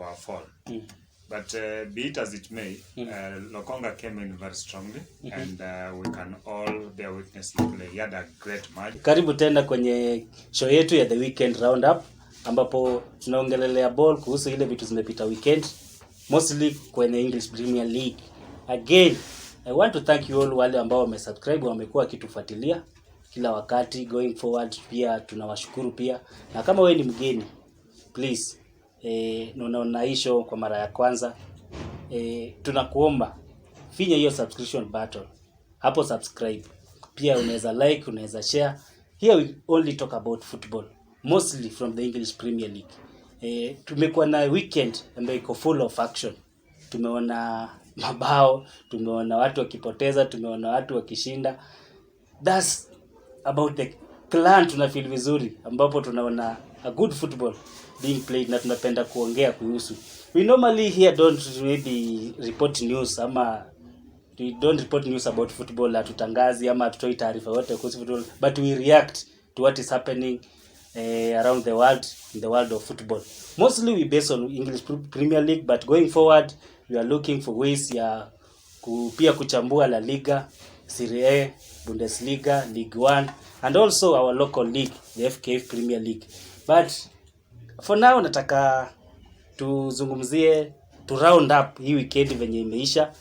our fall. But be it as it may, Lokonga came in very strongly, and we can all bear witness to play. He had a great match. Karibu tena kwenye show yetu ya The Weekend Roundup, ambapo tunaongelelea ball kuhusu ile vitu zimepita weekend, mostly kwenye English Premier League. Again, I want to thank you all wale ambao wamesubscribe, wamekuwa kitufuatilia kila wakati going forward. Pia tunawashukuru pia, na kama wewe ni mgeni, please unaona hii show kwa mara ya kwanza, tunakuomba finya hiyo subscription button hapo, subscribe. Pia unaweza like, unaweza share. Here we only talk about football, mostly from the English Premier League. Tumekuwa na weekend ambayo iko full of action. Tumeona mabao, tumeona watu wakipoteza, tumeona watu wakishinda. That's about the clan. Tunafeel vizuri ambapo tunaona a good football being played, na tunapenda kuongea kuhusu. We normally here don't maybe report news, ama we don't report news about football, hatutangazi ama tutoi taarifa yote kuhusu football, but we react to what is happening around the world, in the world of football. Mostly we based on English Premier League, but going forward we are looking for ways ya pia kuchambua La Liga, Serie A, Bundesliga, League 1, and also our local league, the FKF Premier League. But for now nataka tuzungumzie, to round up hii weekend venye imeisha,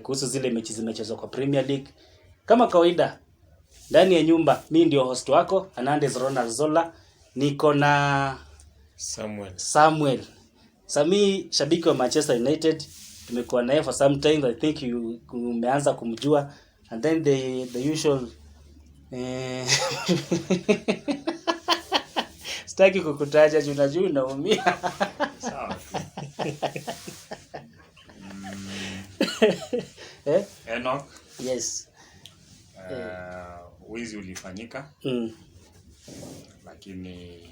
kuhusu zile mechi zimechezwa kwa Premier League. Kama kawaida ndani ya nyumba, mimi ndio host wako Hernandez Ronald Zola, niko na Samuel Sami, shabiki wa Manchester United. Tumekuwa naye for some time, I think you umeanza kumjua, and then the usual sitaki kukutaja juu najua unaumia. Sawa. Enock. Yes. Wizi ulifanyika. Lakini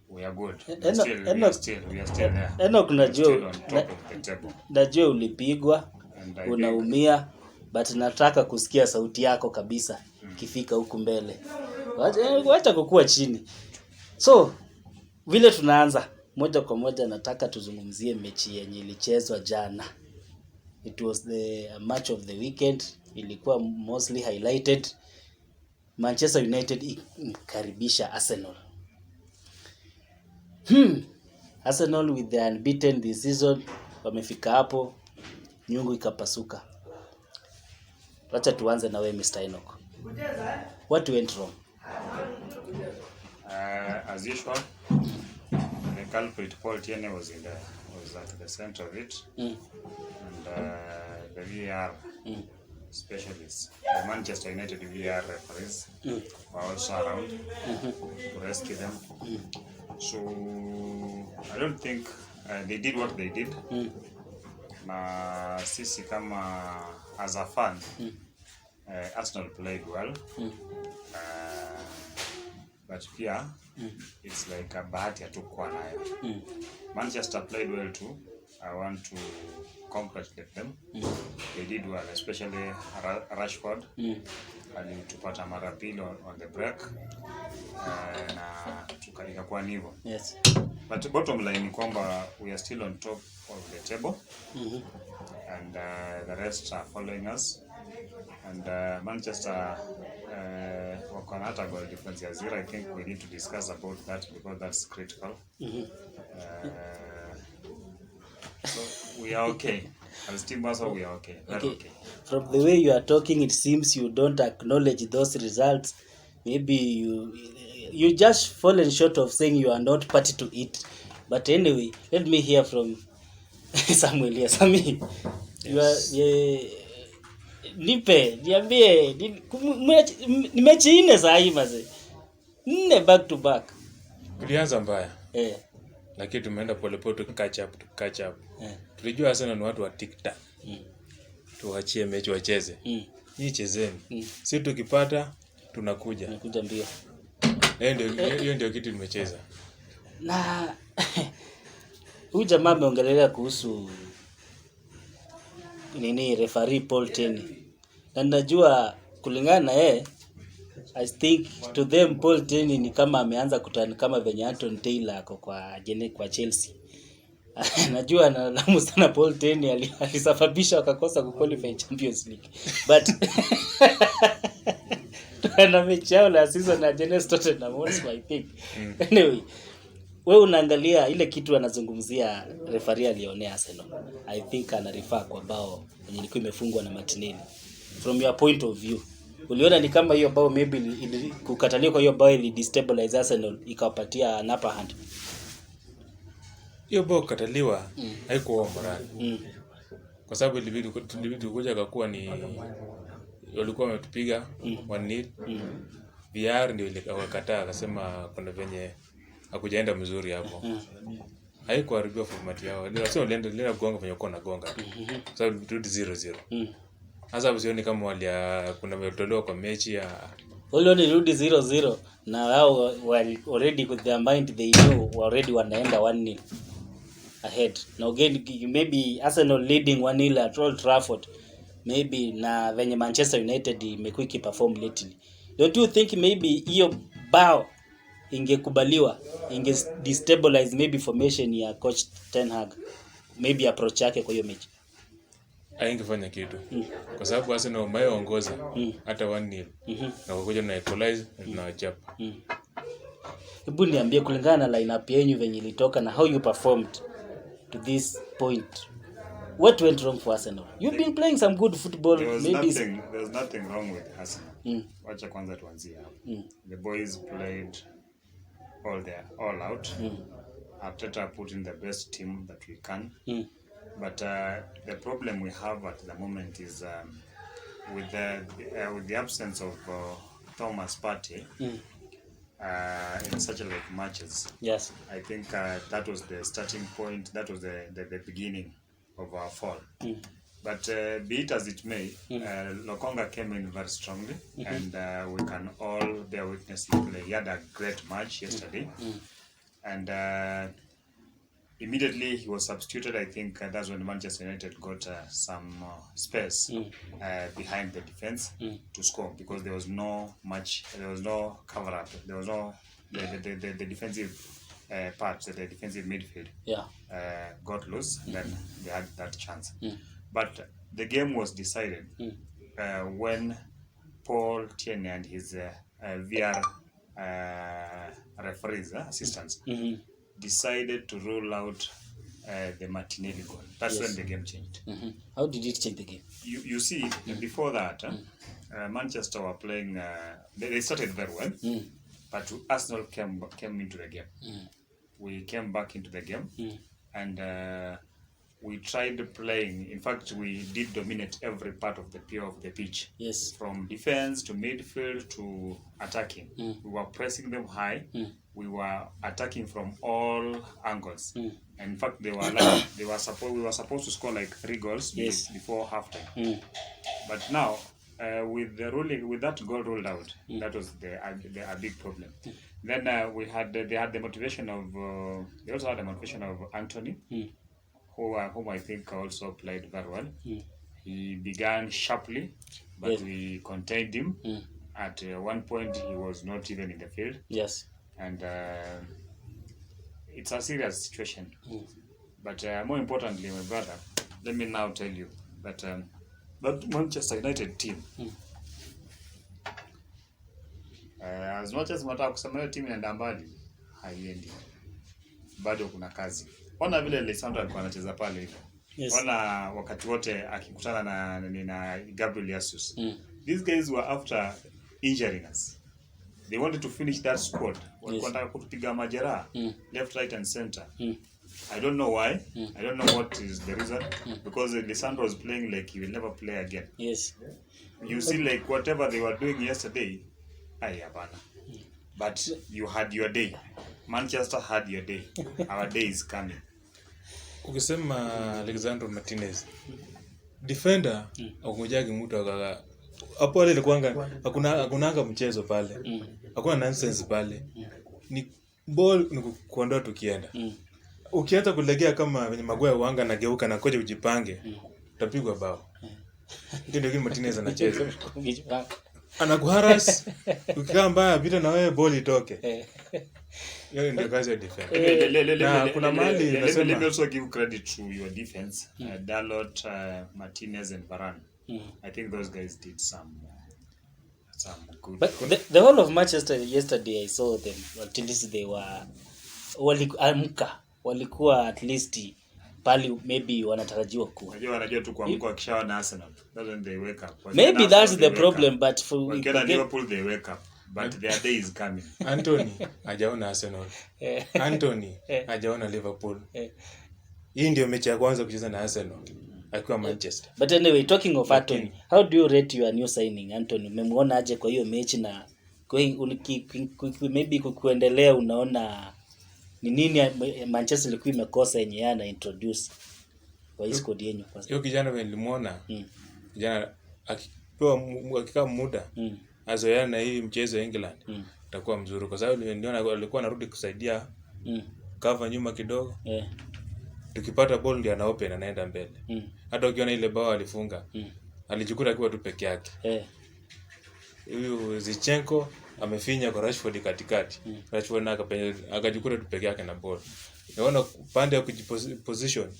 we are good. We are still there. Enock, najua ulipigwa, unaumia, but nataka kusikia sauti yako kabisa kifika huku mbele. Wacha kukua chini. So, vile tunaanza moja kwa moja, nataka tuzungumzie mechi yenye ilichezwa jana. It was the match of the weekend. Ilikuwa mostly highlighted. Manchester United ikaribisha Arsenal. Arsenal with the unbeaten this season, wamefika hapo, nyungu ikapasuka. Wacha tuanze na wewe Mr. Enock. What went wrong? As usual, the culprit Paul Tierney was at the center of it, and the VAR specialists, the Manchester United VAR referees were also around to rescue them. So I don't think they did what they did. Na sisi kama as a fan, Arsenal played well, but pia it's like a bahati hatukuwa nayo. Manchester played well too. I want to congratulate them. They did well, especially Rashford. Alitupata mara pili on the break, na tukalika kwa nivo. Yes. But bottom line ni kwamba we are still on top of the table, and the rest are following us. And Manchester wako na hata goal difference ya 0. I think we need to discuss about that because that's critical. So we are okay. As team also we are okay. Okay. From the way you are talking, it seems you don't acknowledge those results. Maybe you just fallen short of saying you are not party to it. But anyway, let me hear from Samuel here. Sami, yes. Niambie, ni mechi 4 saa hii maze. 4 back to back. Tulianza mbaya. Lakini tumeenda polepole to catch up. Tulijua Arsenal ni watu wa TikTok. Tuachie mechi wacheze. Hii chezeni. Si tukipata tunakuja mbio. Hiyo ndio kitu tumecheza. Na huyu jamaa ameongelea kuhusu referee Paul Tierney. Na najua kulingana na yeye I think to them Paul Tierney ni kama ameanza kutani kama venye Anton Taylor ako kwa Chelsea. Najua analamu sana Paul Tierney alisababisha wakakosa kuqualify Champions League. But tuna mechi yao la season na Genes Tottenham Hotspur I think. Anyway, wewe unaangalia ile kitu anazungumzia referee alionea Arsenal. I think ana refer kwa bao yenye ilikuwa imefungwa na Martinelli. From your point of view, uliona ni kama hiyo bao maybe kukataliwa kwa hiyo bao ili destabilize Arsenal ikawapatia an upper hand? Hiyo bao kukataliwa haikuwa morali. Kwa sababu ilibidi kuja kakuwa ni walikuwa wametupiga 1-0. VR ndio ile wakakataa akasema kuna venye hakujaenda mzuri hapo. Haikuharibia format yao. Ndio sio lenda gonga venye uko na gonga. Kwa sababu turudi 0-0. Sasa usioni kama kuna metolewa kwa mechi ya wale rudi 0-0 na wao already with their mind they know already wanaenda 1-0 ahead. Now again maybe Arsenal leading 1-0 at Old Trafford, maybe na venye Manchester United imekuwa ikiperform lately. Don't you think maybe hiyo bao ingekubaliwa inge destabilize maybe formation ya coach Ten Hag, maybe approach yake kwa hiyo mechi? Haingefanya kitu. Kwa sababu Arsenal wameongoza hata 1-0. Na wakuja na equalize na chapa. Hebu niambie kulingana na lineup yenu venye ilitoka na how you performed to this point, what went wrong for Arsenal? You've been playing some good football. There's nothing wrong with Arsenal. Wacha kwanza tuanzie hapo. The boys played all out. Arteta put in the best team that we can. But the problem we have at the moment is with the absence of Thomas Partey in such like matches. Yes. I think that was the starting point. That was the beginning of our fall. But be it as it may, Lokonga came in very strongly, and we can all bear witness to play. He had a great match yesterday, and immediately he was substituted. I think that's when Manchester United got some space behind the defense to score, because there was no cover up. There was no the defensive parts, the defensive midfield got loose. Then they had that chance. But the game was decided when Paul Tierney and his VR referees, assistants, decided to rule out the Martinelli goal. That's when the game changed. How did it change the game? You see, before that, Manchester were playing. They started very well, but Arsenal came into the game. We came back into the game, and we tried playing. In fact, we did dominate every part of the pitch. Yes. From defense to midfield to attacking. We were pressing them high. We were attacking from all angles. And in fact, we were supposed to score like 3 goals before halftime. But now, with that goal ruled out, that was a big problem. Then they had the motivation of they also had the motivation of Anthony, whom I think also played very well. He began sharply, but we contained him. At one point, he was not even in the field. Yes. And it's a serious situation. But more importantly, my brother, let me now tell you that that Manchester United team, as much as mataka kusema team inaenda mbali, haiendi. Bado kuna kazi. Ona vile Lisandro alikuwa anacheza pale hivyo. Yes. Ona wakati wote akikutana na Gabriel Jesus. These guys were after injuring us. They wanted to finish that squad. Walikuwa wanataka kutupiga majeraha left, right and center. I don't know why. I don't know what is the reason. Because Lisandro was playing like he will never play again. Yes. You see, like whatever they were doing yesterday, ayabana. But you had your day. Manchester had your day. Our day is coming. Ukisema Alexander Martinez, defender akungojagi mtu akaga hapo wale ilikuanga hakunanga mchezo pale. Hakuna nonsense pale. Ni ball ni kuondoa tukienda. Ukianza kulegea kama venye Maguire wanga na geuka na koje ujipange, utapigwa bao. Ndio Martinez anacheza. anakuharas ukikaa mbaya vita na wewe ball itoke. Hiyo ndio kazi ya defense. Na kuna mahali nasema let me also give credit to your defense. Dalot, Martinez and Varane. I think those guys did some good. But the whole of Manchester yesterday I saw them at least they were walikuwa at least pali maybe wanatarajiwa kuwa. Wanajua tu kuamka wakishawa na Arsenal. Doesn't they wake up? Maybe that's the problem but for Liverpool they wake up. But their day is coming. Anthony hajaona Arsenal. Anthony hajaona Liverpool. Hii ndio mechi ya kwanza kucheza na Arsenal akiwa Manchester. But anyway, talking of Anthony, how do you rate your new signing Anthony? Umemwona aje kwa hiyo mechi na maybe kuendelea unaona ni nini Manchester ilikuwa imekosa yenye yana introduce kwa hii squad yenu kwanza? Hiyo kijana nilimuona. Kijana akikaa muda azoeana na hii mchezo wa England itakuwa mzuri kwa sababu ndio alikuwa anarudi kusaidia cover nyuma kidogo. Tukipata ball ndio ana open anaenda mbele. Hata ukiona ile bao alifunga alijikuta akiwa tu peke yake. Huyu Zinchenko amefinya kwa Rashford katikati. Rashford akajikuta tu peke yake na ball. Naona upande wa kujiposition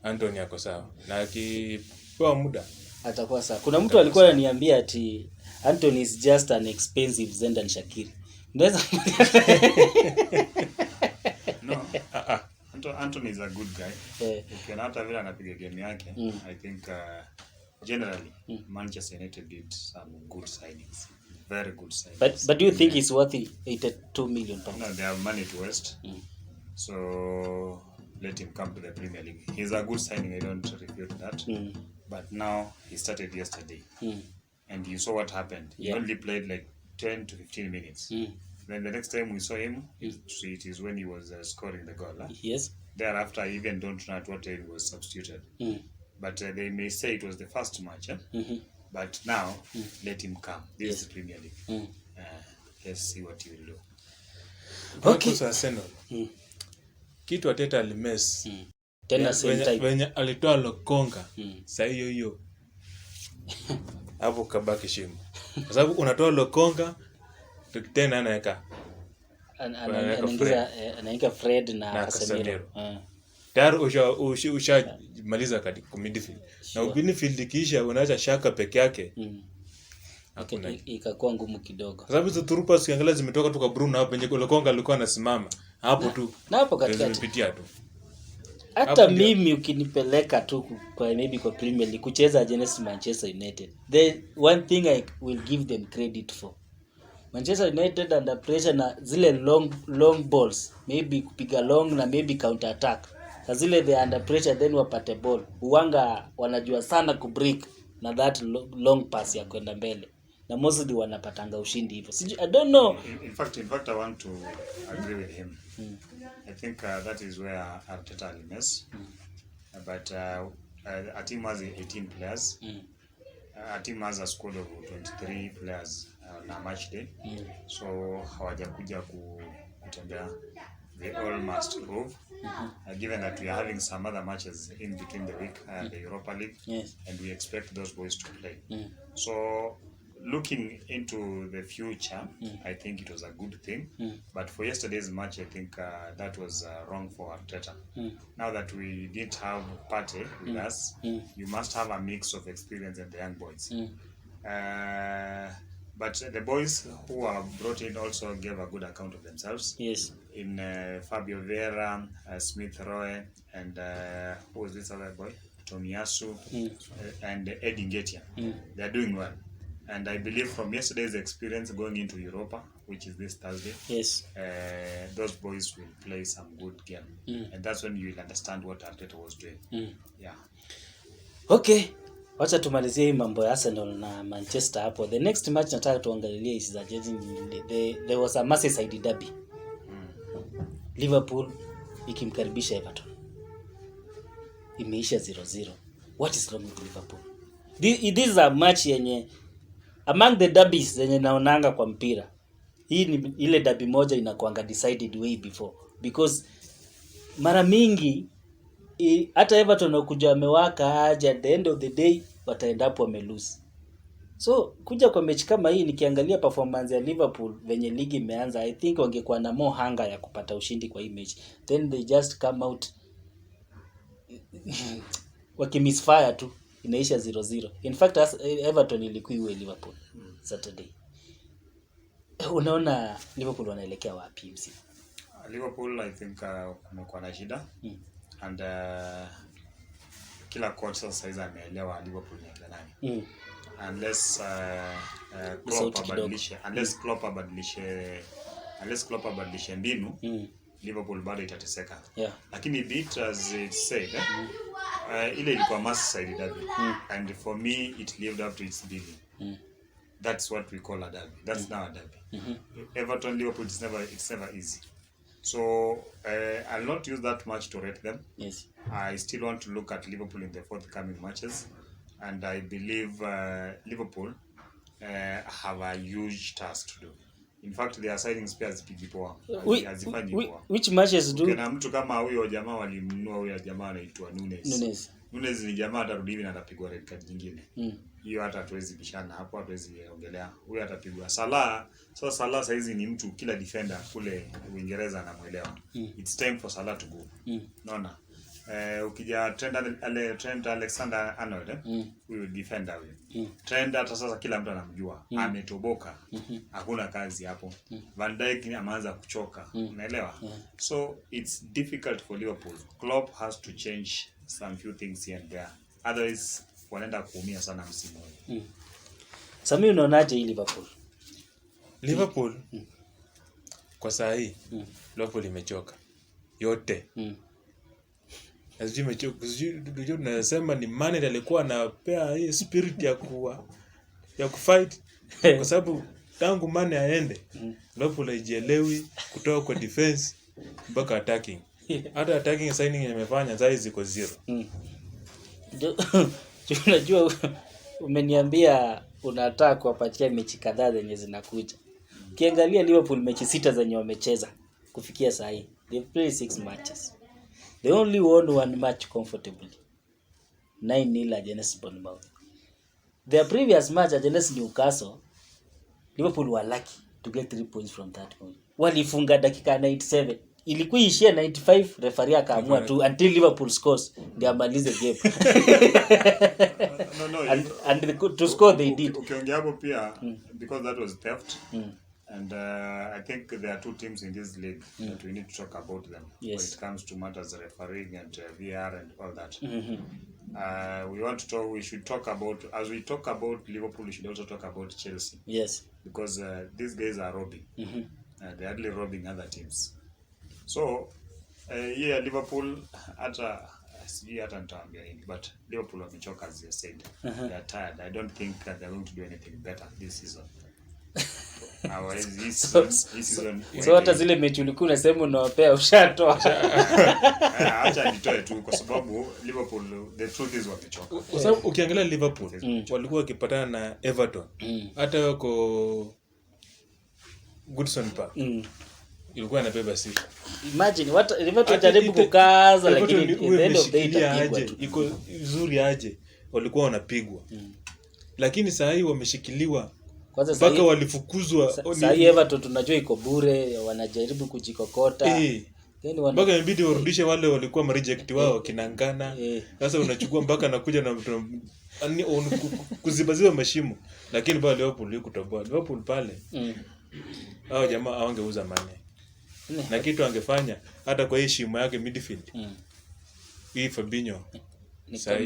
Anthony yako sawa. Na akipewa muda atakuwa sawa. Kuna mtu alikuwa ananiambia ati Anthony is just an expensive Zendan Shakiri. Unaweza No. Anthony is a good guy. Ukiona hata vile anapiga game yake, I think generally Manchester United did some good signings. Very good signings. But do you think it's worth 82 million pounds? No, they have money to waste. So let him come to the Premier League. He's a good signing, I don't refute that. But now he started yesterday. And you saw what happened. He only played like 10 to 15 minutes. Then the next time we saw him, it is when he was scoring the goal. Yes. Thereafter, I even don't know at what time he was substituted. But they may say it was the first match. But now, let him come. This is the Premier League. Let's see what he will do. Okay. Kwa Arsenal. Kitu Ateta alimes. Tena same time. Wenye alitoa Lokonga. Saa hiyo. Hapo kabaki shimo. Kwa sababu unatoa Lokonga tena anaweka anaingia Fred na Casemiro. Tayari ushamaliza katika midfield. Na midfield kisha unaacha Shaka peke yake. Ikakuwa ngumu kidogo. Kwa sababu hizo turupa ukiangalia zimetoka tu kwa Bruno hapo penye Lokonga alikuwa anasimama. Hapo tu. Na hapo katikati. Zimepitia tu. Hata mimi ukinipeleka tu kwa maybe kwa Premier League kucheza against Manchester United. The one thing I will give them credit for. Manchester United under pressure na zile long balls, maybe kupiga long na maybe counter attack. Na zile they under pressure then wapate ball. Uwanga wanajua sana kubreak na that long pass ya kwenda mbele. Na mostly wanapatanga ushindi hivyo. I don't know. In fact I want to agree with him. I think that is where Arteta limes. But a team has 18 players. A team has a squad of 23 players na match day. So hawajakuja kutembea. They all must prove. Given that we are having some other matches in between the week, the Europa League, and we expect those boys to play. So looking into the future, I think it was a good thing. But for yesterday's match, I think that was wrong for Arteta. Now that we didn't have Partey with us, you must have a mix of experience and the young boys. But the boys who are brought in also gave a good account of themselves. Yes. In Fabio Vieira, Smith Rowe, and who was this other boy? Tomiyasu, and Eddie Nketiah. They are doing well. And I believe from yesterday's experience going into Europa, which is this Thursday, those boys will play some good game. And that's when you will understand what Arteta was doing. Yeah. Okay. Wacha tumalizie hii mambo ya Arsenal na Manchester hapo. The next match nataka tuangalie is there was a Merseyside derby. Liverpool ikimkaribisha Everton. Imeisha 0-0. What is wrong with Liverpool? This is a match yenye among the derbies zenye naonanga kwa mpira. Hii ni ile derby moja inakuanga decided way before because mara mingi hata Everton wakuja wamewaka aje at the end of the day wataenda hapo wamelose. So kuja kwa mechi kama hii nikiangalia performance ya Liverpool venye ligi imeanza, I think wangekuwa na more hunger ya kupata ushindi kwa hii mechi. Then they just come out wakimisfire tu, inaisha 0-0. In fact Everton ilikuwa iwe Liverpool Saturday. Unaona Liverpool wanaelekea wapi msimu? Liverpool I think kumekuwa na shida and kila coach sasa hizo ameelewa Liverpool ni akina nani. Unless Klopp abadilishe mbinu, Liverpool bado itateseka. Lakini bit as it said, ile ilikuwa Merseyside derby and for me it lived up to its billing. That's what we call a derby. That's now a derby. Everton Liverpool it's never easy. So I'll not use that much to rate them. Yes. I still want to look at Liverpool in the forthcoming matches, and I believe Liverpool have a huge task to do. In fact, they are signing spares people. Which matches do? Kuna mtu kama huyo jamaa walimnunua, huyo jamaa anaitwa Nunes ni jamaa atarudi hivi na atapigwa red card nyingine. Hiyo hata hatuwezi bishana hapo, hatuwezi ongelea. Huyo atapigwa. Salah saizi ni mtu kila defender kule Uingereza anamuelewa. It's time for Salah to go. Naona. Ukija Trent Alexander-Arnold, huyo defender huyo. Trent hata sasa kila mtu anamjua. Ametoboka. Hakuna kazi hapo. Van Dijk ameanza kuchoka. Unaelewa? So it's difficult for Liverpool. Klopp has to change some few things here and there. Otherwise wanaenda kuumia sana msimu huu. Sami, unaonaje hii Liverpool? Kwa saa hii Liverpool imechoka yote. Ndio tunasema ni manager alikuwa anapea hii spirit ya kufight kwa sababu tangu Mane aende Liverpool haijielewi kutoka kwa defense mpaka attacking. Hata attacking signing imefanya sasa ziko 0. Unajua umeniambia unataka kuwapatia mechi kadhaa zenye zinakuja. Ukiangalia Liverpool mechi 6 zenye wamecheza kufikia saa hii, they played 6 matches. They only won 1 match comfortably. 9-0 against Bournemouth. Their previous match against Newcastle, Liverpool were lucky to get 3 points from that point. Walifunga dakika 97. Ilikuwa ishia 95, referee akaamua tu until Liverpool scores ndio amalize game. And to score they did. Ukiongea hapo pia because that was theft. And I think there are 2 teams in this league that we need to talk about them when it comes to matters refereeing and VR and all that. We should talk about, as we talk about Liverpool, we should also talk about Chelsea. Yes. Because these guys are robbing. They're hardly robbing other teams. So, Liverpool, hata nitaambia hili, but Liverpool wamechoka as you said. They're tired. I don't think they're going to do anything better this season. So hata zile mechi ulikuwa unasema unawapea ushatoa. Acha nitoe tu kwa sababu Liverpool the truth is wamechoka. Kwa sababu ukiangalia Liverpool walikuwa wakipatana na Everton. Hata wako Goodson Park. Ilikuwa inabeba sifa. Imagine Liverpool jaribu kukaza lakini at the end of the day iko nzuri aje walikuwa wanapigwa. Lakini saa hii wameshikiliwa. Mpaka walifukuzwa. Sasa Everton tunajua iko bure, wanajaribu kujikokota. Mpaka inabidi warudishe wale walikuwa mareject wao kinangana. Sasa unachukua mpaka nakuja na kuzibaziwa mashimo. Lakini pale Liverpool yuko kutoboa. Liverpool pale. Hao jamaa hawangeuza Mane. Na kitu angefanya hata kwa hii shimo yake midfield. Hii Fabinho. Sasa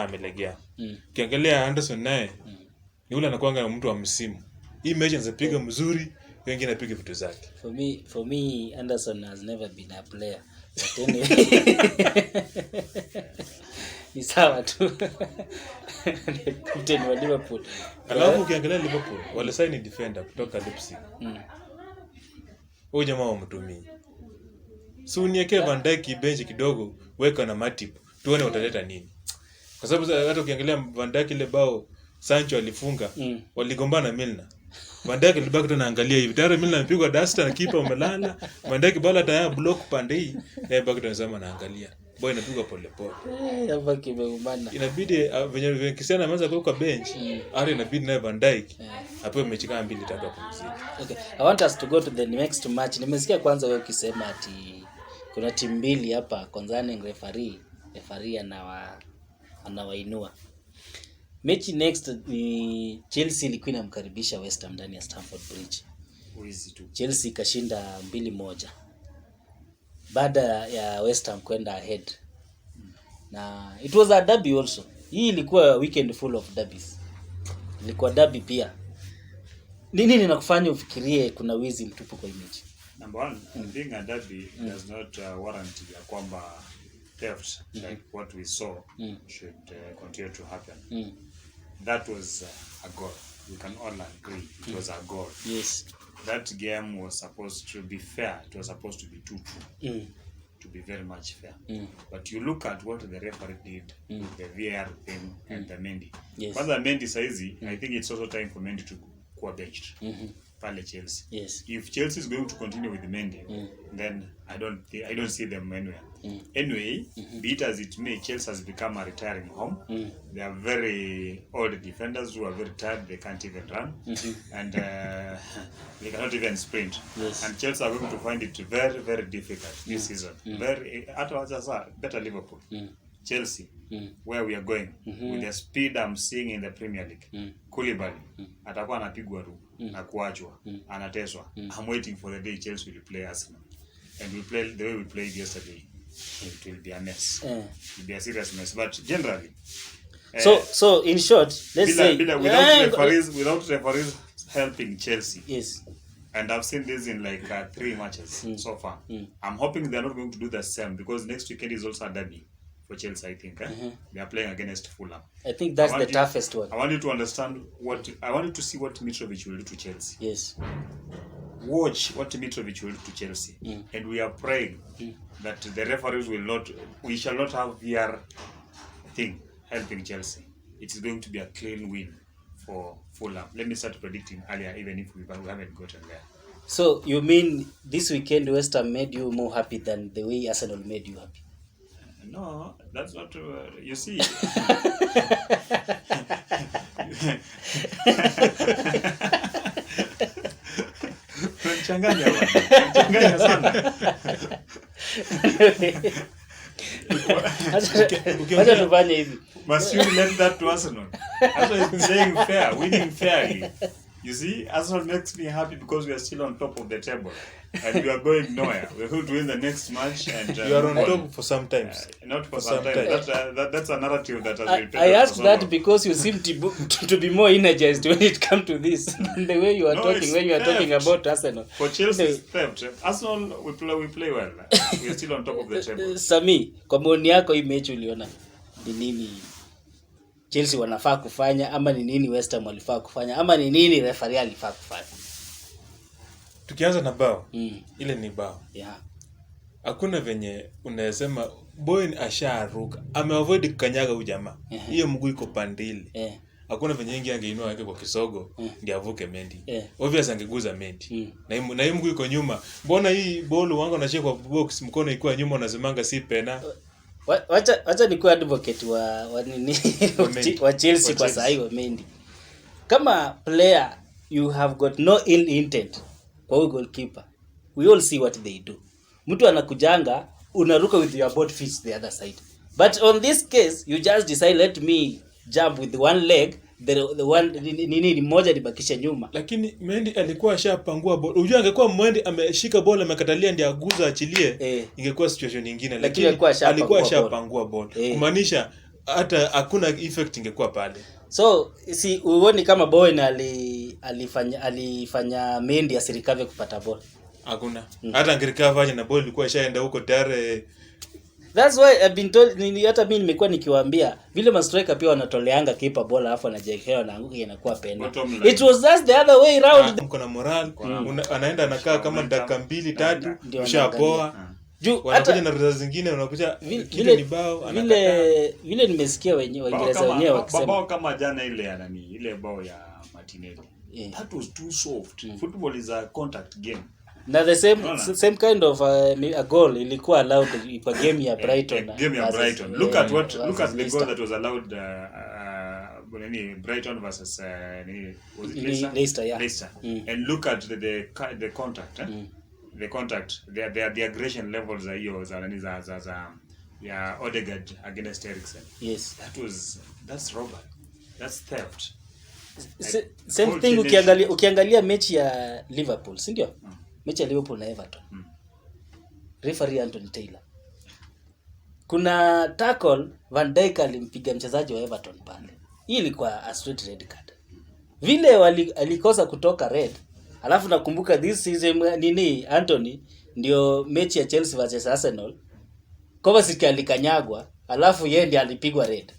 amelegea. Ukiangalia Anderson naye ni yule anakuanga mtu wa msimu. Hii mechi anapiga mzuri, wengine anapiga vitu zake. For me Anderson has never been a player. But anyway. Ni sawa tu. Captain wa Liverpool. Alafu ukiangalia Liverpool, wale sign defender kutoka Leipzig. Huyo jamaa wamtumii. So unieke Van Dijk bench kidogo, weka na Matip. Tuone utaleta nini. Kwa sababu hata ukiangalia Van Dijk ile bao Sancho alifunga, waligombana Milner. Van Dijk alibaki tu anaangalia hivi. Tayari Milner amepigwa duster na kipa umelala. Van Dijk bala tayari block pande hii, na baki tu anasema anaangalia. boy inapigwa pole pole. Hapa kimeumana. Inabidi venye Cristiano ameanza kwa bench, hata inabidi na Van Dijk apewe mechi kama 2-3 kupumzika. Okay, I want us to go to the next match. Nimesikia kwanza wewe ukisema ati kuna timu mbili hapa concerning referee anawainua. Mechi next ni Chelsea ilikuwa inamkaribisha West Ham ndani ya Stamford Bridge. Chelsea ikashinda 2-1. Baada ya West Ham kwenda ahead. Na it was a derby also. Hii ilikuwa weekend full of derbies. Ilikuwa derby pia. Nini ninakufanya ufikirie kuna wizi mtupu kwa mechi? Number one, being a derby does not warrant ya kwamba theft like what we saw should continue to happen. That was a goal. We can all agree it was a goal. Yes. That game was supposed to be fair. It was supposed to be 2-2. To be very much fair. But you look at what the referee did, the VAR thing and the Mendy. Yes. But the Mendy saizi, I think it's also time for Mendy to go benched. Pale Chelsea. Yes. If Chelsea is going to continue with Mendy, then I don't see them anywhere. Anyway, be it as it may, Chelsea has become a retiring home. They are very old defenders who are very tired. They can't even run, and they cannot even sprint. Yes. And Chelsea are going to find it very, very difficult this season. Very, better Liverpool. Chelsea, where we are going with the speed I'm seeing in the Premier League. Koulibaly atakuwa anapigwa tu na kuachwa, anateswa. I'm waiting for the day Chelsea will play Arsenal, and we play the way we played yesterday. It will be a mess. It will be a serious mess. But generally, so in short, let's say without referees helping Chelsea. Yes. And I've seen this in like 3 matches so far. I'm hoping they're not going to do the same, because next weekend is also a derby for Chelsea, I think. They are playing against Fulham. I think that's the toughest one. I want you to understand I want you to see what Mitrovic will do to Chelsea. Yes. Watch what Mitrovic will do to Chelsea. And we are praying that the referees we shall not have VR thing helping Chelsea. It is going to be a clean win for Fulham. Let me start predicting earlier, even if we haven't gotten there. So you mean this weekend West Ham made you more happy than the way Arsenal made you happy? No, that's not you see. Changanya sana. Acha tufanye hivi. Must you let that to Arsenal? Arsenal is playing fair, winning fairly. You see, Arsenal makes me happy because we are still on top of the table and we are going nowhere. We're going to win the next match and you are on top for some times. Not for some time. That's a narrative that has been painted. I asked that because you seem to be more energized when it comes to this than the way you are talking when you are talking about Arsenal. For Chelsea, theft. Arsenal, we play well. We are still on top of the table. Sami, kwa maoni yako hii mechi uliona ni nini Chelsea wanafaa kufanya, ama ni nini West Ham walifaa kufanya, ama ni nini referee alifaa kufanya? Tukianza na bao, ile ni bao. Yeah. Hakuna venye unasema Bowen asharuka. Ameavoid kukanyaga huyu jamaa. Hiyo mguu iko pandili. Hakuna venye ingi angeinua yake kwa kisogo ndio avuke Mendy. Obvious angeguza Mendy. Na hii mguu iko nyuma. Mbona hii ball wangu anashika kwa box, mkono iko nyuma, unazimanga si pena? Wacha nikuwa advocate wa Chelsea kwa sahi wa Mendy. Kama player you have got no ill intent kwa huyo goalkeeper. We all see what they do. Mtu anakujanga, unaruka with your both feet the other side. But on this case, you just decide let me jump with one leg, the one nini moja libakisha nyuma. Lakini Mendy alikuwa ashapangua ball. Unajua angekuwa Mendy ameshika ball amekatalia ndio aguza achilie, ingekuwa situation nyingine, lakini alikuwa ashapangua ball. Kumaanisha hata hakuna effect ingekuwa pale. So si uone kama Bowen alifanya Mendy asirikave kupata ball. Hakuna. Hata angerecover na ball ilikuwa ishaenda huko tayari. That's why I've been told, hata mimi nimekuwa nikiwaambia vile ma striker pia wanatoleanga keeper ball alafu anajekewa na anguka inakuwa penalty. It was just the other way round. Mko na moral, anaenda anakaa kama dakika 2-3 ushapoa. Wanakuja na results zingine unakuja kile ni bao anakata. Vile nimesikia Waingereza wenyewe wakisema bao kama jana ile bao ya Martinelli. That was too soft. Football is a contact game. Na the same kind of a goal ilikuwa allowed kwa game ya Brighton. Look at the goal that was allowed Brighton versus Leicester, yeah. And look at the contact. The contact, the aggression levels are hiyo za Odegaard against Eriksen. Yes. That's robbery. That's theft. Same thing ukiangalia mechi ya Liverpool, si ndio? Mechi ya Liverpool na Everton. Referee Anthony Taylor. Kuna tackle Van Dijk alimpiga mchezaji wa Everton pale. Hii ilikuwa a straight red card. Vile alikosa kutoka red. Alafu nakumbuka this season Anthony ndio mechi ya Chelsea versus Arsenal. Kovacic alikanyagwa, alafu yeye ndiye alipigwa red.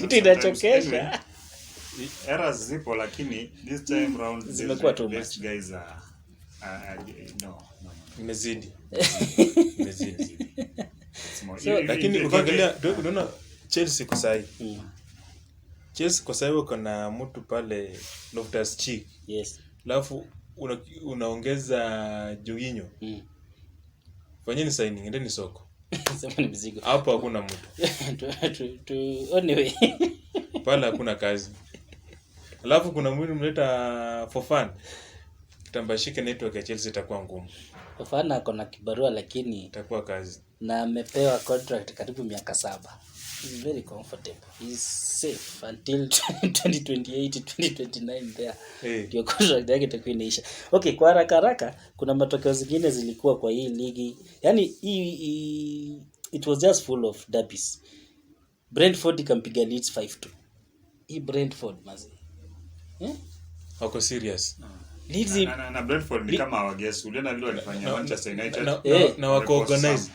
Tinachokesha. Errors zipo lakini this time round zimekuwa too much. These guys are no. Imezidi. Lakini ukiangalia unaona Chelsea kwa sasa. Chelsea kwa sababu kuna mtu pale Loftus-Cheek. Yes. Alafu unaongeza Jorginho. Fanyeni signing, endeni soko. Sema ni mzigo. Hapo hakuna mtu. Anyway. Pale hakuna kazi. Alafu kuna mwingine mleta Fofana. Kitambashike network ya Chelsea itakuwa ngumu. Fofana ako na kibarua lakini itakuwa kazi. Na amepewa contract karibu miaka 7. He's very comfortable. He's safe until 2028 2029 there. Ndio contract yake itakuwa inaisha. Okay, kwa haraka kuna matokeo zingine zilikuwa kwa hii ligi. Yaani it was just full of derbies. Brentford ikampiga Leeds 5-2. Hii Brentford mazi. Wako serious. Leeds na Brentford ni kama wagesu. Uliona vile walifanya Manchester United na wako organize.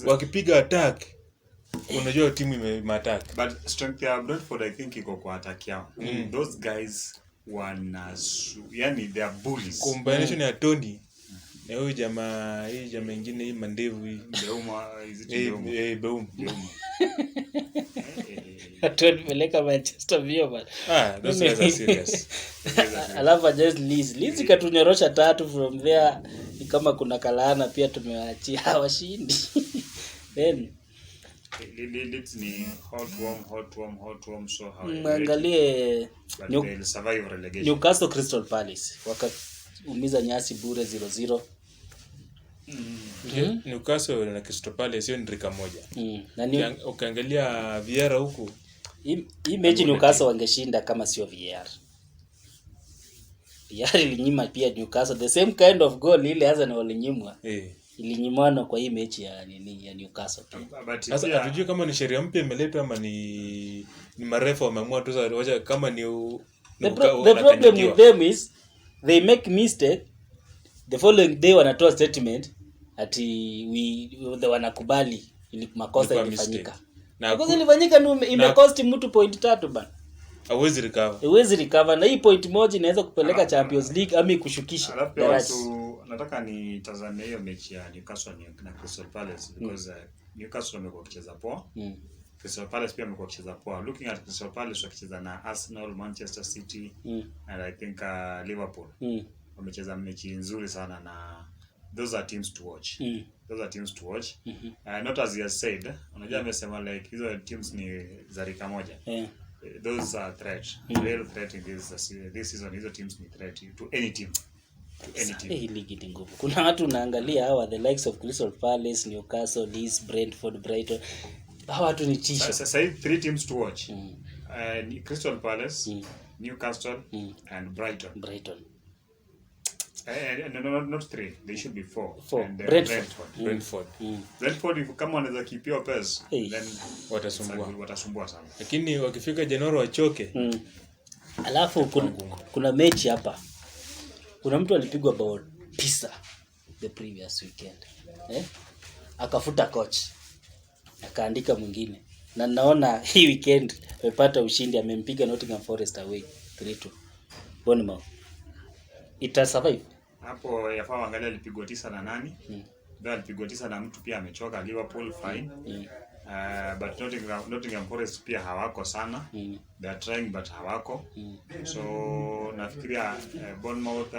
Wakipiga attack unajua timu imeattack. But strength ya Brentford I think iko kwa attack yao. Those guys yani they are bullies. Combination ya Tony na huyu jamaa mwingine hii mandevu hii Beuma. Tony peleka Manchester vio bana. Those guys are serious. Alafu just Leeds katunyorosha 3 from there. Ni kama kuna kalaana pia tumewaachia washindi. Then Leeds ni hot warm so how angalie survive relegation. Newcastle Crystal Palace wakaumiza nyasi bure 0-0. Newcastle na Crystal Palace hiyo ni rika moja. Na ukiangalia Vieira huku hii mechi Newcastle wangeshinda kama sio Vieira. Vieira ilinyima pia Newcastle the same kind of goal ile Arsenal walinyimwa. Ilinyimwana kwa hii mechi ya Newcastle. Sasa hatujui kama ni sheria mpya imeletwa ama ni marefa wameamua tu wacha kama ni the problem with them is they make mistake the following day wanatoa statement ati wanakubali ili makosa ilifanyika. Na makosa ilifanyika ndio imecost mtu point 3 bana. Hawezi recover na hii point moja inaweza kupeleka Champions League ama kushukisha. Nataka nitazame hiyo mechi ya Newcastle na Crystal Palace because Newcastle wamekuwa wakicheza poa. Crystal Palace pia wamekuwa wakicheza poa. Looking at Crystal Palace wakicheza na Arsenal, Manchester City and I think Liverpool. Wamecheza mechi nzuri sana na those are teams to watch. Not as you have said, unajua amesema like hizo teams ni za rika moja. Those are threat. Real threat in this season. Hizo teams ni threat to any team. Hii ligi ni ngumu. Kuna watu unaangalia hawa the likes of Crystal Palace, Newcastle, Leeds, Brentford, Brighton. Hawa watu ni tisho. Sasa 3 teams to watch. Crystal Palace, Newcastle and Brighton. Not 3. They should be 4. And Brentford if kama wanaweza kipia pesa then watasumbua sana. Lakini wakifika Januari wachoke. Alafu kuna mechi hapa. Kuna mtu alipigwa bao 9 the previous weekend. Akafuta coach. Akaandika mwingine. Na naona hii weekend amepata ushindi, amempiga Nottingham Forest away 3-2. Bournemouth. Ita survive. Hapo yafaa angalia alipigwa 9 na nani? Ndio alipigwa 9 na mtu pia amechoka Liverpool fine. But Nottingham Forest pia hawako sana. They are trying but hawako. So nafikiria Bournemouth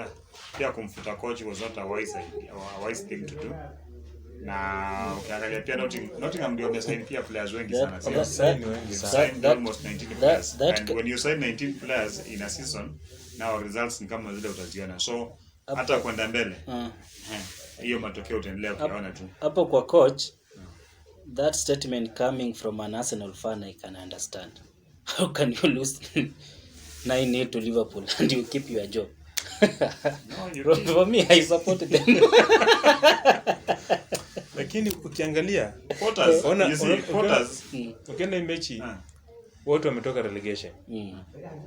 pia kumfuta coach was not a wise thing to do. Na ukiangalia pia Nottingham ndio wamesign pia players wengi sana. Signed almost 19 players. And when you sign 19 players in a season, now results ni kama zile utaziona. So hata kwenda mbele. Hiyo matokeo utaendelea kuyaona tu. Hapo kwa coach, that statement coming from an Arsenal fan I can understand. How can you lose 9-8 to Liverpool and you keep your job? No, for me I support them. Lakini ukiangalia Potters ukienda mechi watu wametoka relegation.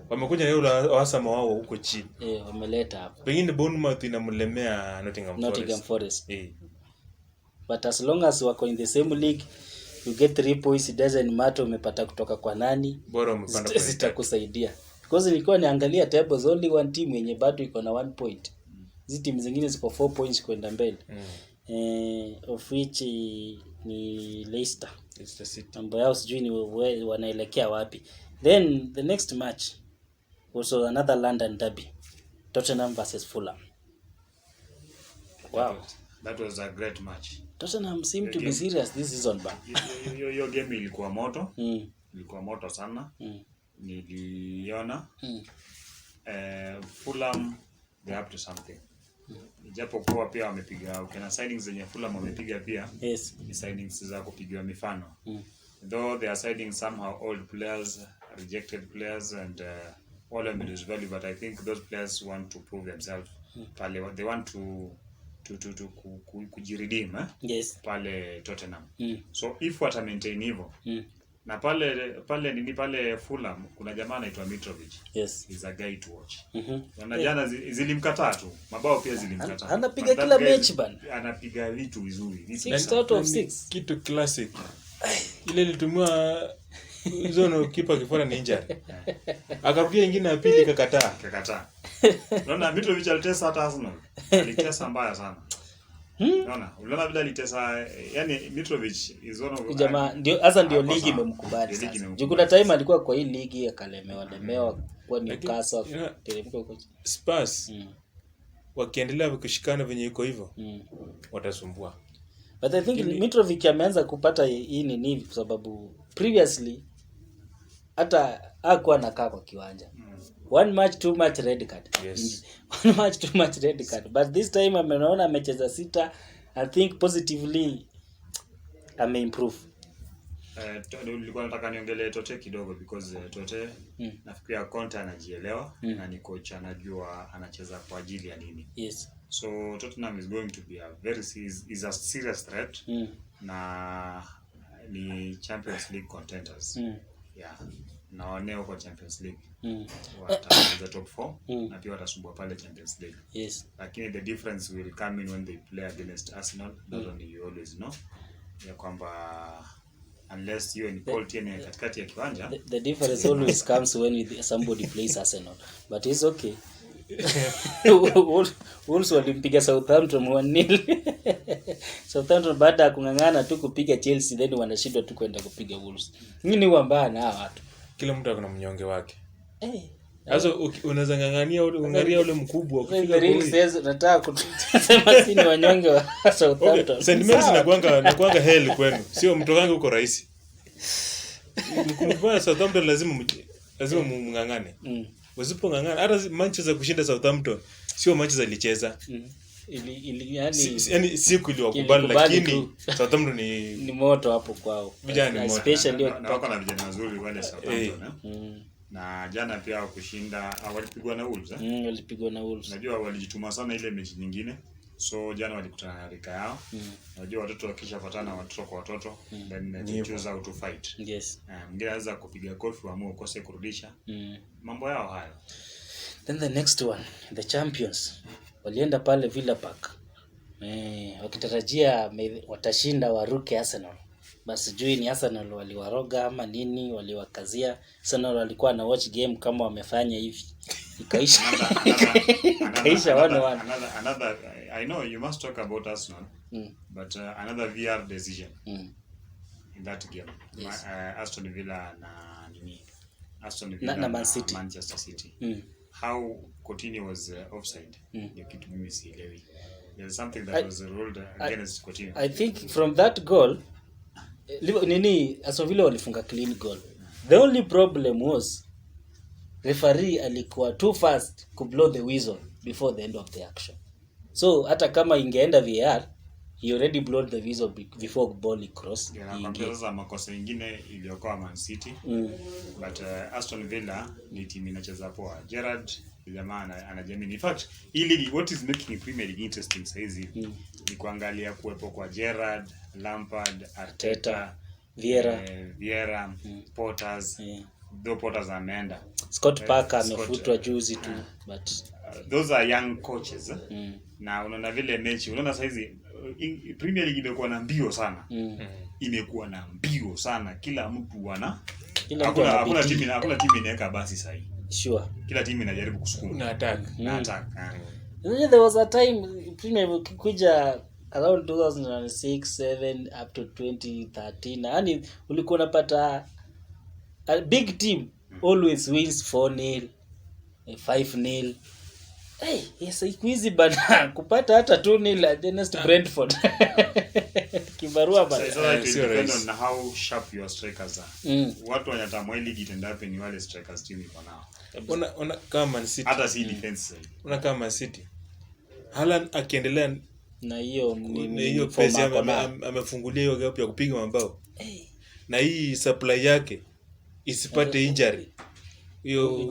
Wamekuja na yule wasama wao huko chini. Wameleta hapo. Pengine Bournemouth inamlemea Nottingham Forest. But as long as wako in the same league, you get 3 points, it doesn't matter umepata kutoka kwa nani. Bora umepanda zitakusaidia. Because nilikuwa niangalia tables, only one team yenye bado iko na 1 point. Hizi timu zingine ziko 4 points kwenda mbele. Of which ni Leicester City. Mambo yao sijui ni wanaelekea wapi. Then the next match also another London derby, Tottenham versus Fulham. Wow, that was a great match. Tottenham seem to be serious this season ba. Hiyo game ilikuwa moto. Ilikuwa moto sana. Niliona Fulham they up to something. Japo kwa pia wamepiga ukina signings zenye Fulham wamepiga pia. Yes. Ni signings za kupigiwa mifano. Though they are signing somehow old players, rejected players and all of it is value, but I think those players want to prove themselves. They want to kujiredeem Yes. Pale Tottenham. So if what I maintain hivyo. Na pale Fulham kuna jamaa anaitwa Mitrovic. Yes. He's a guy to watch. Na jana zilimkataa tu. Mabao pia zilimkataa. Anapiga kila mechi bana. Anapiga vitu vizuri. 6 out of 6. Kitu classic. Ile ilitumwa zono kipa kifona ni injury. Akarudia nyingine ya pili kakataa. Unaona Mitrovic alitesa hata Arsenal. Alitesa mbaya sana. Unaona vile alitesa, yani Mitrovic is one of jamaa ndio ligi imemkubali sasa. Kuna time alikuwa kwa hii ligi akalemewa kwa Newcastle teremka huko. Spurs wakiendelea kushikana venye iko hivyo watasumbua. But I think Mitrovic ameanza kupata hii nini kwa sababu previously hata hakuwa anakaa kwa kiwanja. One match too much red card. Yes. One match too much red card. But this time ameona amecheza 6. I think positively ameimprove. Nilikuwa nataka niongelee Tote kidogo because Tote nafikiria Conte anajielewa na ni coach anajua anacheza kwa ajili ya nini. Yes. So Tottenham is going to be is a serious threat na ni Champions League contenders. Yeah. Na waneo kwa Champions League. Wataanza top 4 na pia watasumbua pale Champions League. Yes. Lakini the difference will come in when they play against Arsenal. That only you always know. Ya kwamba unless you and Paul Tierney katikati ya kiwanja, the difference always comes when somebody plays Arsenal. But it's okay. Wolves walimpiga Southampton 1-0. Southampton baada ya kungangana tu kupiga Chelsea then wanashindwa tu kwenda kupiga Wolves. Nini wambaya na watu? Kila mtu akona mnyonge wake. Sasa unaweza ngangania ule mkubwa ukifika kule. Nataka kusema si ni wanyonge wa Southampton. Sentiments nakuanga hell kwenu. Sio mtokange uko rahisi. Mkumbuka Southampton lazima mngangane. Usipongangana hata Manchester kushinda Southampton sio Manchester ilicheza. Yani siku iliwakubali lakini Southampton ni moto hapo kwao. Especially wako na vijana wazuri wale Southampton. Na jana pia kushinda walipigwa na Wolves. Walipigwa na Wolves. Najua walijituma sana ile mechi nyingine. So jana walikutana na rika yao. Najua watoto wakishapatana watoto kwa watoto then they choose how to fight. Yes. Mwingine anaweza kupiga golf waamue ukose kurudisha. Mambo yao hayo. Then the next one, the champions. Walienda pale Villa Park. Wakitarajia watashinda waruke Arsenal. Basi jui ni Arsenal waliwaroga ama nini, waliwakazia. Arsenal walikuwa na watch game kama wamefanya hivi. Ikaisha. Ikaisha 1-1. Another I know you must talk about Arsenal. But another VR decision. in that game. Yes. Aston Villa Aston Villa na Man City. Manchester City. How Coutinho was offside? Ndio kitu mimi sielewi. There's something that was ruled against Coutinho. I think from that goal Aston Villa walifunga clean goal. The only problem was referee alikuwa too fast to blow the whistle before the end of the action. So hata kama ingeenda VAR, he already blowed the whistle before ball cross. Sasa makosa mengine iliokoa Man City. But Aston Villa ni timu inacheza poa. Gerrard jamaa anajamini. In fact, hii league, what is making Premier League interesting saizi ni kuangalia kuwepo kwa Gerrard, Lampard, Arteta, Vieira, Potters. Though Potters ameenda. Scott Parker amefutwa juzi tu, but those are young coaches. Na unaona vile mechi, unaona saizi Premier League imekuwa na mbio sana. Imekuwa na mbio sana. Kila mtu hakuna timu inaweka basi sahi. Sure. Kila timu inajaribu kusukuma na attack. There was a time Premier League kuja around 2006, 7 up to 2013. Yani ulikuwa unapata a big team always wins 4-0, 5-0. Yes, ikuizi bana kupata hata 2-0 against Brentford. Kibarua bana. So it depends on how sharp your strikers are. Watu wanyatamwa ligi itendape ni wale strikers team iko nao. Una kama Man City. Hata si defense. Una kama Man City. Haaland akiendelea na hiyo pesi amefungulia hiyo gap ya kupiga mabao. Na hii supply yake isipate injury. Hiyo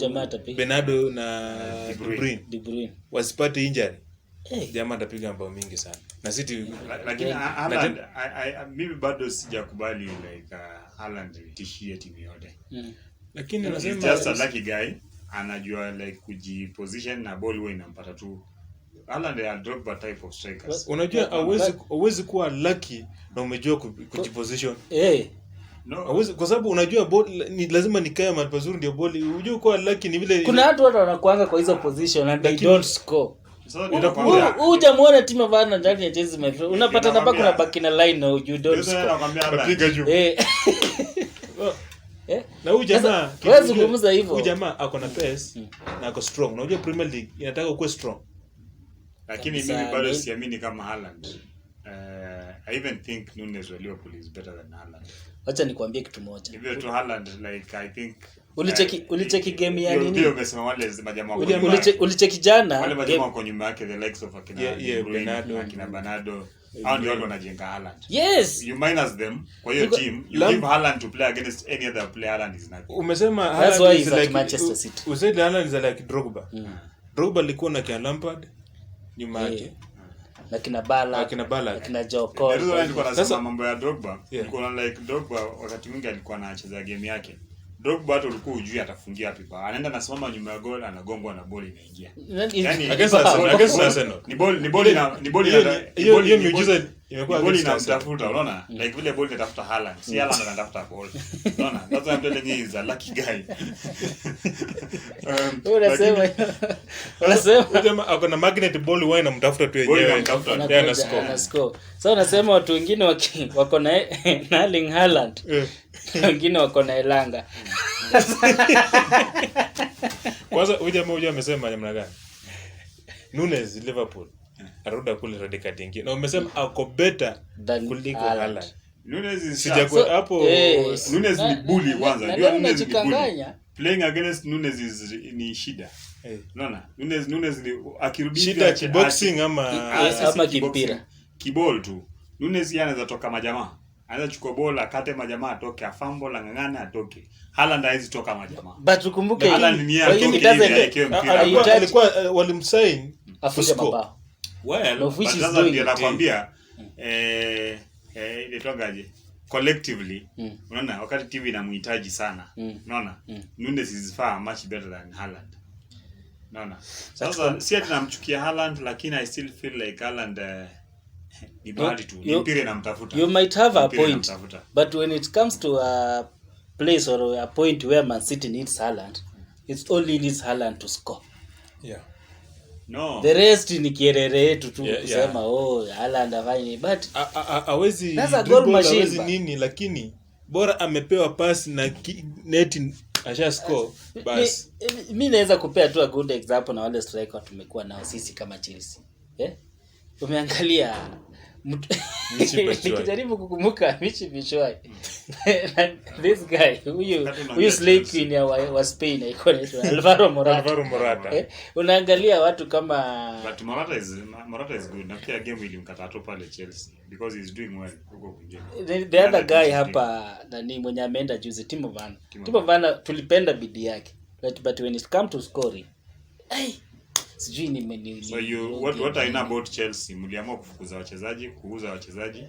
Bernardo na De Bruyne wasipate injury. Jamaa atapiga mabao mingi sana. Na City lakini Haaland mimi bado sijakubali like Haaland tishie timu yote. Lakini anasema just a lucky guy, anajua like kujiposition na ball wewe inampata tu. Haaland ya Drogba type of strikers. Unajua hauwezi kuwa lucky na umejua kujiposition. No. Kwa sababu unajua ball ni lazima nikae mahali pazuri ndio ball. Unajua kwa lucky ni vile kuna watu wanakuanga kwa hizo position and they don't score. So hujamuona timu bana ndani ya jezi my friend. Unapata namba kuna baki na line na you don't score. Napiga juu. Na huyu jamaa wewe zungumza hivyo. Huyu jamaa ako na pace na ako strong. Unajua Premier League inataka ukuwe strong. Lakini mimi bado siamini kama Haaland. I even think Nunes wa Liverpool is better than Haaland. Acha nikwambie kitu moja. Hivyo tu Haaland like I think ulicheki game ya nini? Ndio umesema wale majamaa ulicheki jana wale majamaa wako nyuma yake the likes of Bernardo hao ndio watu wanajenga Haaland. Yes, you minus them kwa hiyo team, you give Haaland to play against any other player. Haaland is nothing. Umesema Haaland is like Manchester City. Usaid Haaland is like Drogba. Drogba alikuwa na Kian Lampard nyuma yake. Na kina Bala, kina Joko. Sasa mambo ya Drogba, niko like Drogba wakati mwingi alikuwa anacheza game yake. Drogba hata ulikuwa ujui atafungia wapi pa. Anaenda anasimama nyuma ya goal, anagongwa na ball inaingia. Yani against Arsenal. Ni ball hiyo miujiza imekuwa ball inamtafuta, unaona? Like vile ball inatafuta Haaland. Si Haaland anatafuta ball. Unaona? That's why I'm telling you is a lucky guy. Unasema jamaa akona magnet ball wao inamtafuta tu yenyewe ana score. So unasema watu wengine wako na Erling Haaland. Wengine wako na Elanga. Kwanza huyu amesema namna gani? Nunes Liverpool aruda kule radika dingi. Na umesema ako better kuliko Haaland. Nunes is hapo. Nunes ni bully kwanza. Ndio Nunes ni bully. Playing against Nunes is ni shida. Unaona? Nunes ni akirudi shida kiboxing ama kimpira. Kiball tu. Nunes yeye anaweza toka majamaa. Anaweza chukua bola akate majamaa atoke, afambo la ngangane atoke. Haaland haizi toka majamaa. But ukumbuke Haaland ni yeye alikuwa walimsign afunge mabao. Well, which is doing nakwambia ile tongaje collectively. Unaona wakati timu inamhitaji sana. Unaona? Nunes is far much better than Haaland. Unaona? Sasa si ati namchukia Haaland lakini I still feel like Haaland ni bahati tu. Mpira inamtafuta. You might have a point. But when it comes to a place or a point where Man City needs Haaland, it's only needs Haaland to score. Yeah. No. The rest ni kierere yetu tu Yeah, kusema Haaland afanye but hawezi that's a goal machine, hawezi nini, lakini bora amepewa pass na neti asha score bas. Mimi naweza kupea tu a good example na wale striker tumekuwa nao sisi kama Chelsea. Umeangalia nikijaribu kukumbuka Michi Batshuayi. This guy huyu slay queen wa Spain iko naitwa Alvaro Morata. Unaangalia watu kama but Morata is good. Na pia game ilimkata tu pale Chelsea because he's doing well huko kwingine. The other guy hapa nani mwenye ameenda juzi Timo Werner tulipenda bidii yake. But when it come to scoring sijui ni so what I know about Chelsea, mliamua kufukuza wachezaji, kuuza wachezaji,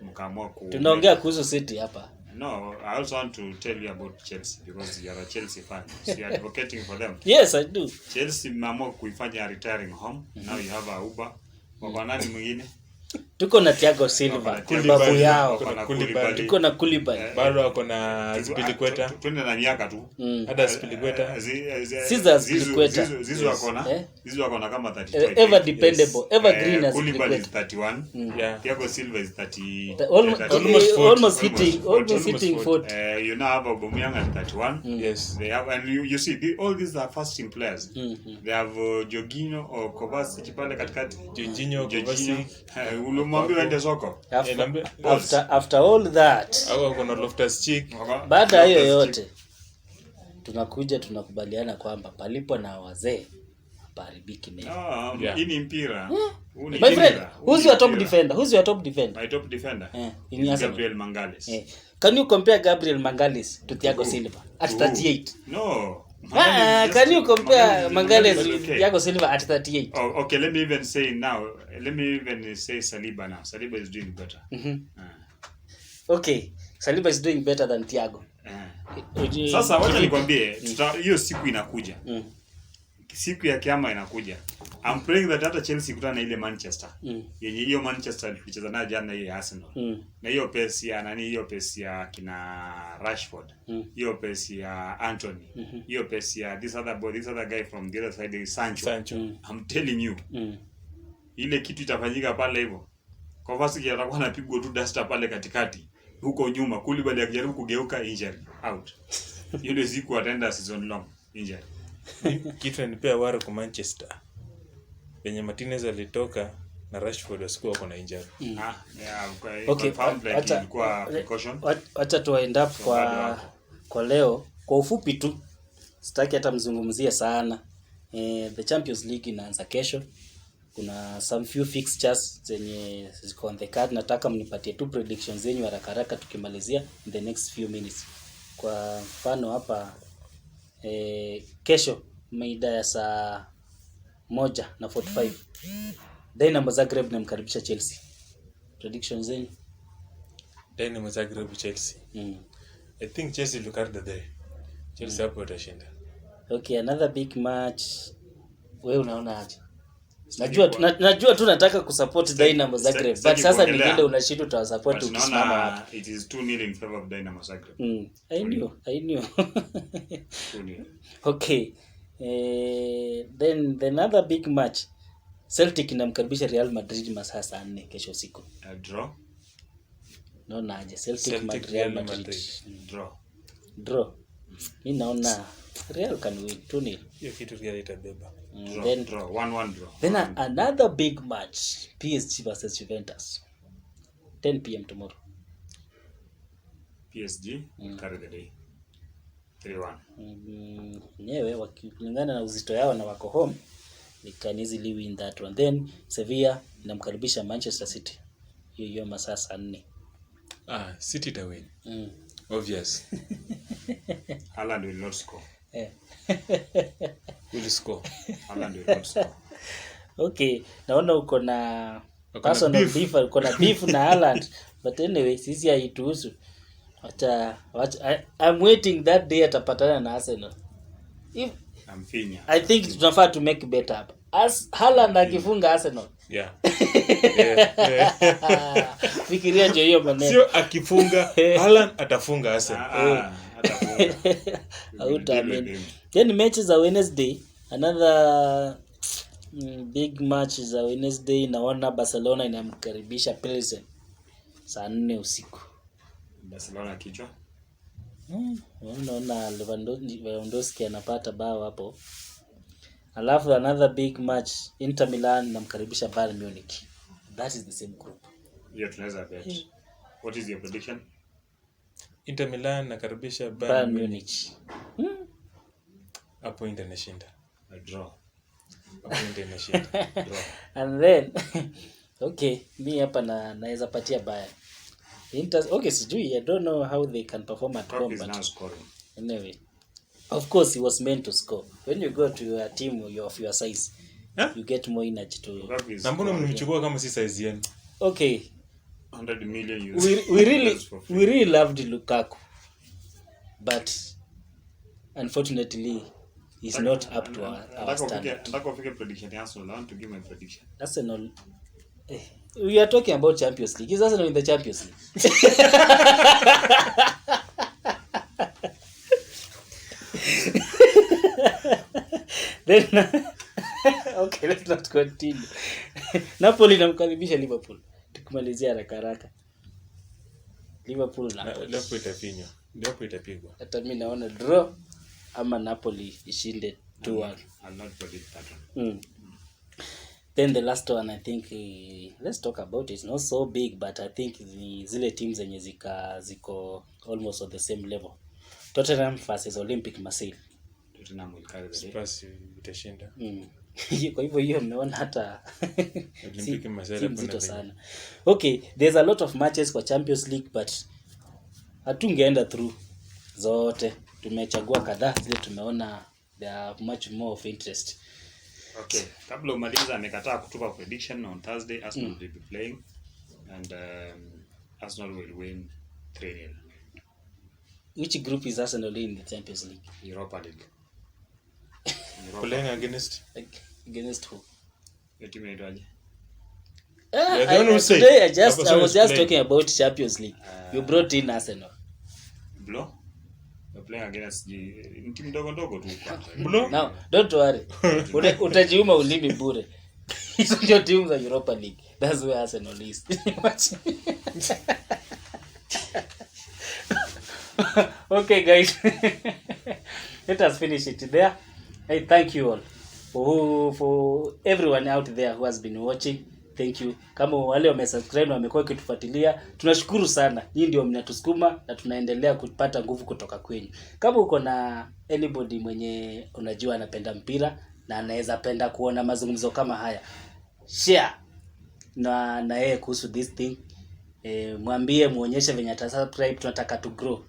mkaamua tunaongea kuhusu City hapa. No, I also want to tell you about Chelsea because you are a Chelsea fan. So you are advocating for them. Yes, I do. Chelsea mmeamua kuifanya retiring home. Now you have a Uber. Kwa nani mwingine? Tuko na Thiago Silva, babu yao. Tuko na Koulibaly. Bado wako na Spiliqueta. Twende na miaka tu. Hata Spiliqueta. Spiliqueta. Zizo wako na kama 35. Ever dependable, ever green as Koulibaly is 31. Yeah. Thiago Silva is 30. Almost hitting 40. You now have Aubameyang at 31. Yes. They have, and you see all these are first team players. They have Jorginho or Kovacic pale katikati. Jorginho, Kovacic. Ulimwambia aende soko. After all that. Au kuna Loftus-Cheek. Baada hiyo yote tunakubaliana kwamba palipo na wazee paribiki nini. Hii ni mpira. My friend, who's your top defender? My top defender. Gabriel Magalhaes. Can you compare Gabriel Magalhaes to Thiago Silva at 38? No. Can you compare Magalhaes to Thiago Silva at 38? Oh, okay, let me even say Saliba now. Saliba is doing better. Okay, Saliba is doing better than Thiago. Sasa wacha nikwambie, hiyo siku inakuja. Siku ya kiyama inakuja. I'm praying that hata Chelsea kutana na ile Manchester. Yenye hiyo Manchester tulicheza nayo jana ile Arsenal. Na hiyo pesi ya hiyo pesi ya kina Rashford. Hiyo pesi ya Anthony. Hiyo pesi ya this other guy from the other side is Sancho. I'm telling you. Ile kitu itafanyika pale hivyo. Kovacic atakuwa anapigwa tu duster pale katikati. Huko nyuma Koulibaly akijaribu kugeuka injury out. Yule siku ataenda season long injury. Kitu inanipea waro kwa Manchester. Penye Martinez alitoka na Rashford wasikuwa wako na injury. Okay, acha tu end up kwa leo. Kwa ufupi tu sitaki hata mzungumzie sana. The Champions League inaanza kesho. Kuna some few fixtures zenye ziko on the card. Nataka mnipatie tu predictions zenyu haraka tukimalizia in the next few minutes. Kwa mfano hapa kesho maida ya saa 1:45 Dynamo Zagreb namkaribisha Chelsea. Predictions zenyu? Dynamo Zagreb Chelsea. I think Chelsea look at the day. Chelsea hapo watashinda. Okay, another big match. Wewe unaona aje? Najua tu nataka kusupport Dynamo Zagreb, but sasa ni vile unashinda utawasupport ukisimama wapi. It is 2-0 in favor of Dynamo Zagreb. I knew. Okay. Then another big match. Celtic inamkaribisha Real Madrid masaa 4 kesho usiku. Draw. Naona aje Celtic Real Madrid. Draw. Mimi naona Real can win 2-0. Hiyo kitu Real itabeba. Draw 1-1 draw. Then another big match, PSG versus Juventus. 10 p.m. tomorrow. PSG carry the day. 3-1. Nyewe wakilingana na uzito yao na wako home, they can easily win that one. Then Sevilla inamkaribisha Manchester City. Hiyo masaa 4. City ta win. Obvious. Haaland will not score. Will score. Haaland will not score. Okay, naona uko na personal beef, uko na beef na Haaland. But anyway, sisi haituhusu. I'm waiting that day atapatana na Arsenal. I think tunafaa to make bet up. As Haaland akifunga Arsenal. Yeah. Fikiria je hiyo maneno. Sio akifunga Haaland atafunga Arsenal. Then matches za Wednesday, another Big match za Wednesday, naona Barcelona inamkaribisha Pilsen saa 4 usiku. Barcelona kichwa. Naona Lewandowski anapata bao hapo. Alafu another big match, Inter Milan inamkaribisha Bayern Munich. That is the same group. Hiyo tunaweza bet. What is your prediction? Inter Milan nakaribisha Bayern Munich. Hapo Inter inashinda. A draw. Hapo Inter inashinda. Draw. And then okay, mi hapa naweza patia Bayern. Inter, okay, sijui, I don't know how they can perform at home, but now scoring. Anyway, of course he was meant to score. When you go to your team of your size, you get more energy to. Na mbona mlimchukua kama si size yenu? Okay, 100 million euros. we really loved Lukaku, but unfortunately he's not up to our standard. Nataka ufike prediction ya Arsenal. I want to give my prediction. Arsenal, we are talking about Champions League. Is Arsenal in the Champions League? Then okay, let's not continue. Napoli namkaribisha Liverpool. Tukimalizia haraka. Liverpool na Liverpool itapigwa. Hata mimi naona draw ama Napoli ishinde 2-1. I'll not predict that one. Then the last one, I think let's talk about it. It's not so big, but I think zile teams zenye ziko almost on the same level. Tottenham versus Olympic Marseille. Tottenham will carry the day. Spurs itashinda. Kwa hivyo hiyo mmeona hata Olympic Marseille nzito sana. Okay, there's a lot of matches kwa Champions League, but hatungeenda through zote. Tumechagua kadhaa zile tumeona they are much more of interest. Okay, kabla umaliza amekataa kutupa prediction on Thursday. Arsenal will be playing and Arsenal will win 3-0. Which group is Arsenal in the Champions League? Europa League. Playing against who? Your team inaitwaje? Today I was just talking about Champions League. You brought in Arsenal. Blo? You're playing against team ndogo tu kwanza. Blo? Now, don't worry. Utajiuma ulimi bure. Hizo ndio timu za Europa League. That's where Arsenal is. Okay, guys. Let us finish it there. Hey, thank you all for everyone out there who has been watching. Thank you. Kama wale wamesubscribe na wamekuwa kitufuatilia, tunashukuru sana. Nyinyi ndio mnatusukuma na tunaendelea kupata nguvu kutoka kwenu. Kama uko na anybody mwenye unajua anapenda mpira na anaweza penda kuona mazungumzo kama haya, share na yeye kuhusu this thing. Mwambie, muonyeshe venye atasubscribe, tunataka to grow.